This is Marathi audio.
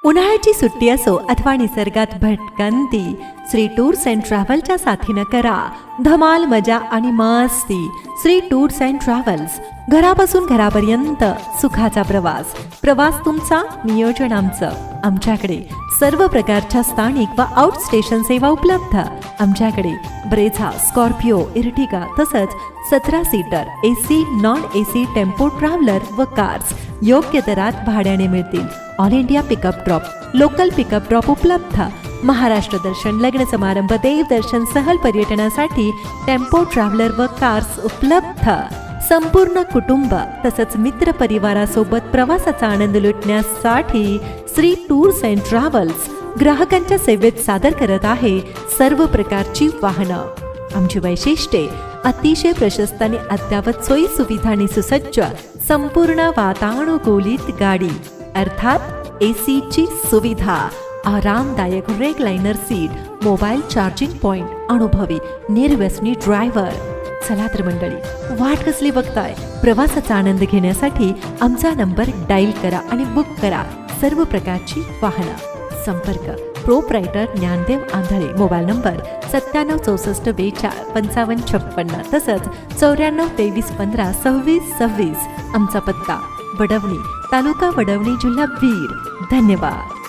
उन्हाळ्याची सुट्टी असो अथवा निसर्गात भटकंती, श्री टूर्स अँड ट्रॅव्हलच्या साथीनं करा धमाल, मजा आणि मस्ती. श्री टूर्स अँड ट्रॅव्हल्स, घरापासून घरापर्यंत सुखाचा प्रवास. प्रवास तुमचा, नियोजन आमचं. आमच्याकडे सर्व प्रकारच्या स्थानिक व आउट स्टेशन सेवा उपलब्ध. आमच्याकडे ब्रेझा, स्कॉर्पिओ, इर्टिगा तसंच 17 seater AC, non AC tempo traveller व कार्स योग्य दरात भाड्याने मिळतील. All India pickup drop, local pickup drop उपलब्ध. महाराष्ट्र दर्शन, लग्न समारंभ, देवदर्शन, सहल पर्यटनासाठी टेम्पो ट्रॅव्हलर व कार्स उपलब्ध. संपूर्ण कुटुंब तसंच मित्र परिवारासोबत प्रवासाचा आनंद लुटण्यासाठी श्री टूर्स अँड ट्रॅव्हल्स ग्राहकांच्या सेवेत सादर करत आहे सर्व प्रकारची वाहनं. आमची वैशिष्ट्ये: अतिशय प्रशस्त आणि अद्ययावत सोयी सुविधांनी सुसज्ज संपूर्ण वातानुकूलित गाडी, अर्थात ACची सुविधा, आरामदायक recliner seat, mobile charging point, अनुभवी निर्व्यसनी ड्रायव्हर. चला तर मंडळी, वाट कसली बघताय? प्रवासाचा आनंद घेण्यासाठी आमचा नंबर डायल करा आणि बुक करा सर्व प्रकारची वाहनं. संपर्क: proprietor Dnyandev Andhale. Mobile number 97 64 42 55 56 तसंच 94 23 15 26 26. आमचा पत्ता: वडवणी, तालुका वडवणी, जिल्हा बीड. धन्यवाद.